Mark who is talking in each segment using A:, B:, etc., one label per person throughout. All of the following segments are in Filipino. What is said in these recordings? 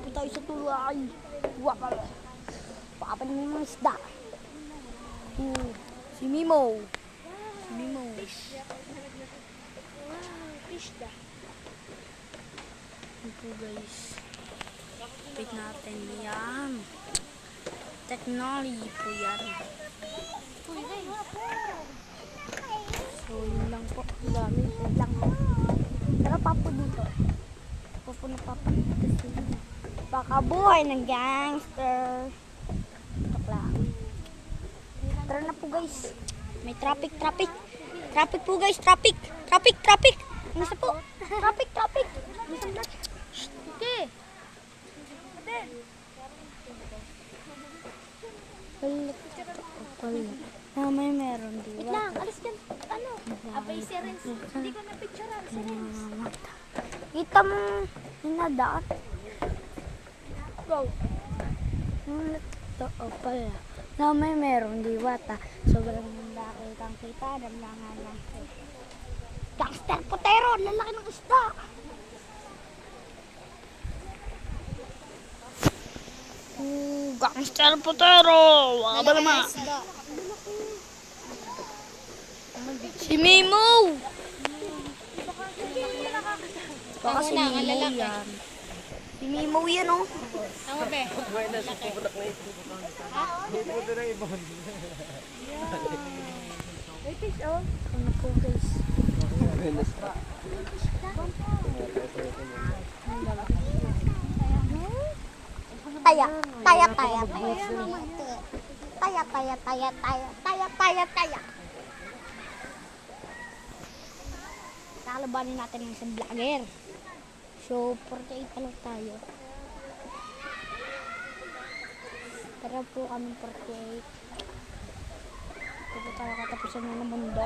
A: po tayo sa tulay. Wakal. Pakapanin mo mga isda. Si Mimo. Si Mimo. Isda. Ito guys. Wait natin yan. Technology po yan. So yun lang po. Dami po lang. Pero papo dito. Pupuno papa dito sila. Baka buhay ng gangster. Takla. Tara na po guys. May traffic. Traffic po guys. Traffic. Nasa po? Traffic. Okay. May meron di ba?
B: Lang, alis ka. Ano? Abay serens. Hindi ko na-picturean. Serens.
A: Kita mo hinadaan.
B: Go.
A: Ito pala. Na may meron di ba? Sobrang nakitang kita. Damlangan lang. Gangster potero. Lalaki ng isda. Gangster potero. Wala ba naman? Si Mimo! Baka si Mimo yan. Si Mimo yan oh.
B: Tama ba? Wait, oh.
A: Ano po guys? Taya. Kalabanin natin ng isang vlogger. So, 48 pa lang tayo. Tara po kami 48. Ito tayo katapusan na ng mundo.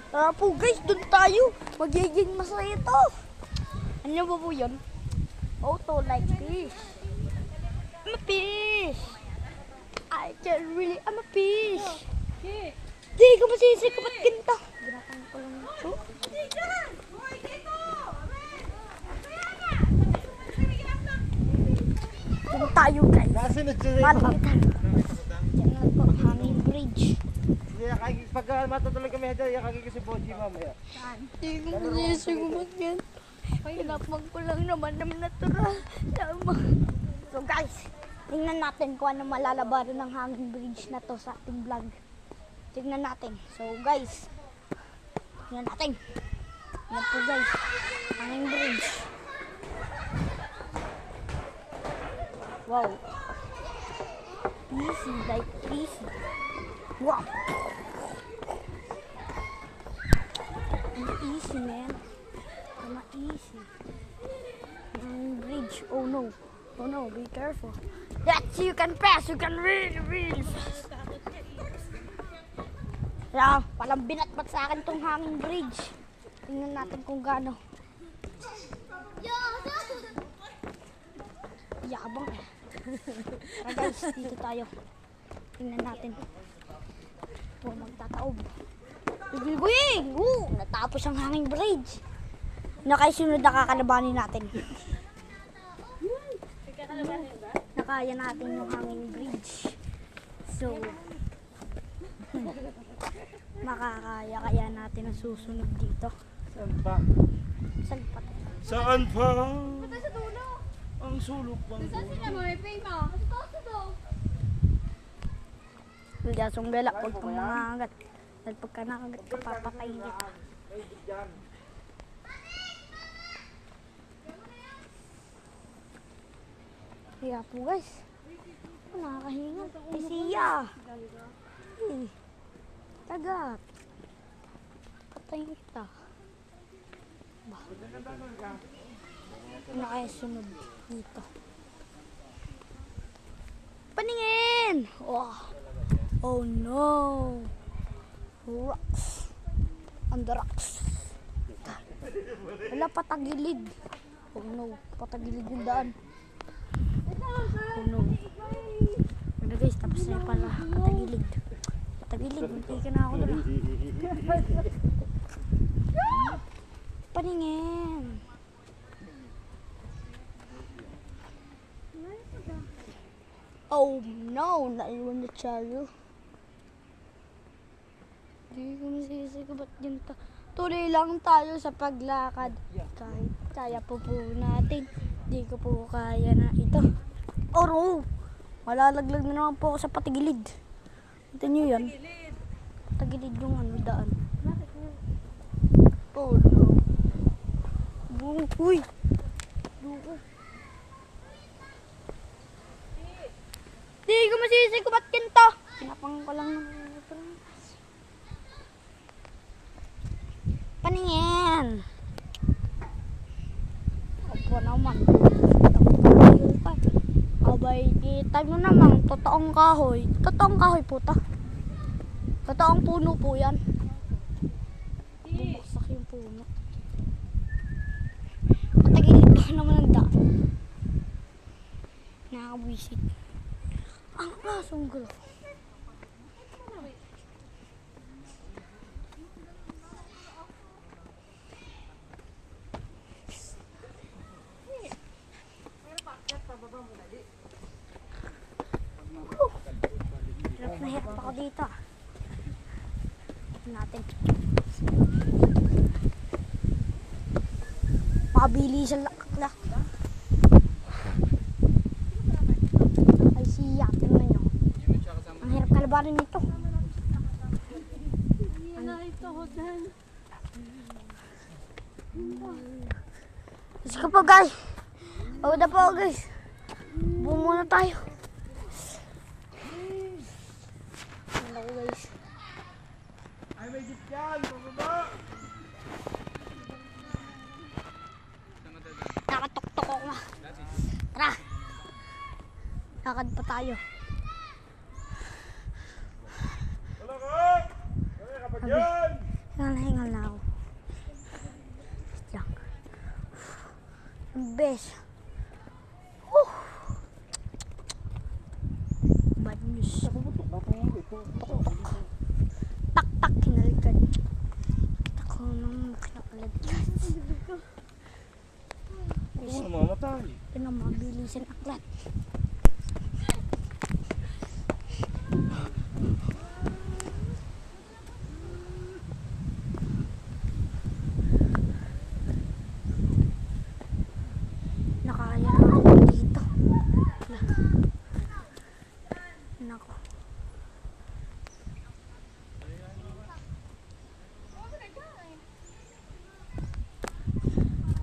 A: Tara po guys, dun tayo. Magiging masaya to. Ano ba po yun? Auto like this. I'm a fish. I'm a fish. Di ka masisig kapat ginta. Ginatang ko lang ito. Dun tayo guys. Malakitan. Yan na po, hanging bridge.
C: Pag matutulog kami dyan, yakagin si Boji mamaya.
A: Di ko masisig kapat ginta. Pinapag ko lang naman natural. So guys, tingnan natin kung ano malalabanan ng hanging bridge na to sa ating vlog. Tingnan natin. So guys, tingnan natin. Yan po guys, hanging bridge. Wow. Easy, like easy. Wow. Easy man. Easy. Hanging bridge. Oh no, be careful. That's you can pass, you can really fast. Yeah, palang binatbat sa akin tong hanging bridge. Tingnan natin kung gaano. Yabang eh. Tara guys, dito tayo. Tingnan natin. Oh, magtataob. Bigil-guing! Natapos ang hanging bridge. Nakaisunod na kakalabanin natin. Nakaya natin yung hanging bridge. So, makakaya kaya natin ang susunod dito.
C: Saan pa?
A: Salpat.
C: Saan pa?
B: Punta sa dulo.
C: Ang sulok bang
B: Saan sila mo? May pay mo. Kasi to to.
A: Bigasong bela, huwag kang mangagat. Dahil pagka nakagat ka, papatayin kita. Kaya po guys, nakakahinga. Isiya. Tagat. Patayin kita. Ba? Ano kaya sunod dito? Paningin! Oh no! Rocks. On the rocks. Wala, patagilid. Oh no, patagilid yung daan. Oh no. Ano guys, tapos na pala. Patagilid. Munti ka na ako doon. Paningin. Oh no, naiwan na tayo. Di ko masisig ba't ganito. Tuloy lang tayo sa paglakad. Kahit kaya po natin. Di ko po kaya na ito. Oro! Malalaglag na naman po ako sa patigilid. Ito nyo yan. Patigilid yung daan. Oh no. Uy! Duko. Di ko masisig ba't ganito. Pinapang ko lang ng paningin. Opo naman. Abay, kita nyo naman, totoong kahoy. Totoong kahoy po ta. Totoong puno po yan. Bumagsak yung puno. Patagilid pa naman ang daan. Nakakabwisit. Ang asong gulo. Hirap na hirap ako dito. Natin. Makabili sa laklak. Ay siya, tingnan nyo. Ang hirap kalabanin nito. Sige po guys. Pagod na po guys. Buo muna tayo. Ano ko guys.
C: Ay, may jeep yan! Pababa!
A: Nakatuktok ako na. Tara. Lakad pa tayo.
C: Wala ka! Wala ka pa dyan!
A: Hingal na ako. Lang. Ang best. Bad news. Tak-tak hinalikan. Ako nang makalaglag.
C: Oo, namamatay.
A: Pinamabilisan aklat. Nakaya ako dito. Nako.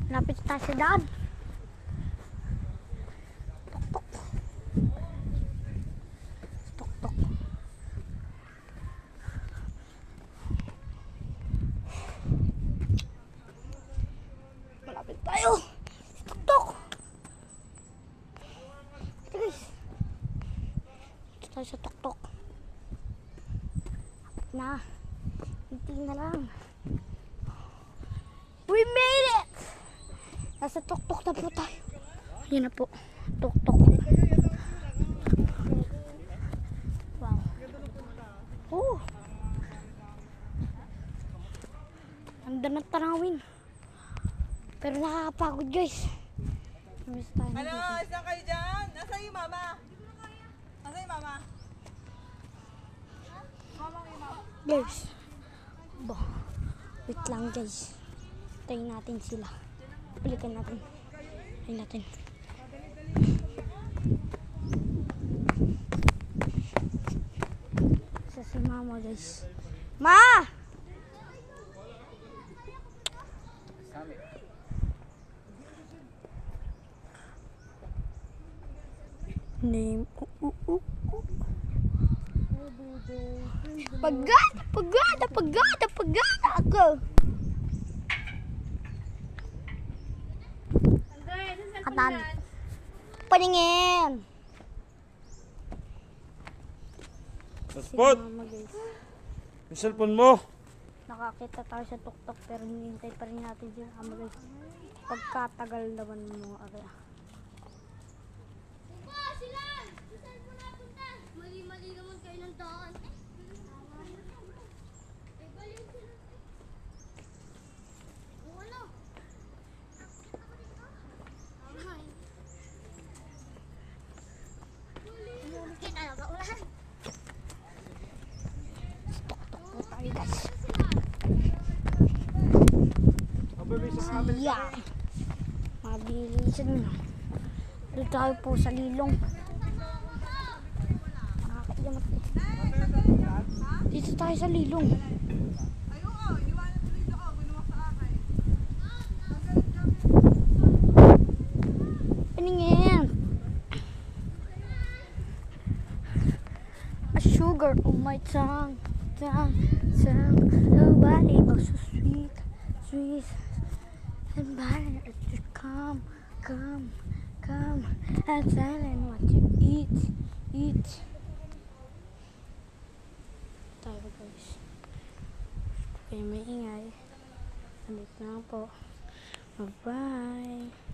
A: Lapit tayo sa daan. Tok-tok. Tok-tok. Malapit tayo. Tok-tok. Ito guys. Ito tayo sa tok-tok. Lapit na. Hinti na lang. We made it! Nasa tok-tok na po tayo. Yan na po. Tok-tok. Wow. Oh. Ganda ng tanawin. Pero nakakapagod guys. Miss tayo na
D: Ano,
A: dito.
D: saan kayo dyan? Nasaan yung mama? Nasaan yung mama?
A: Guys. Bo. Wait lang guys. Tayin natin sila. Balikan natin. Tayin natin. Isa si mama guys. Ma! Name. Pagada ako. Katan. Paningin.
C: Spot!
A: Mama guys.
C: Yung cellphone mo!
A: Nakakita tayo sa tuktok pero hinihintay pa rin natin sila kama guys. Pagkatagal naman mga area.
B: Mali-mali naman kayo ng daan.
A: Yeah. Mabilisan na. Dito tayo po sa Lilong. Nakakayamat eh. Dito tayo sa Lilong. Paningin. A sugar on my tongue. Nobody oh so sweet. And butter to come. And tell them what to eat. Tayo guys. Kaya maingay. Andito na po. Bye-bye.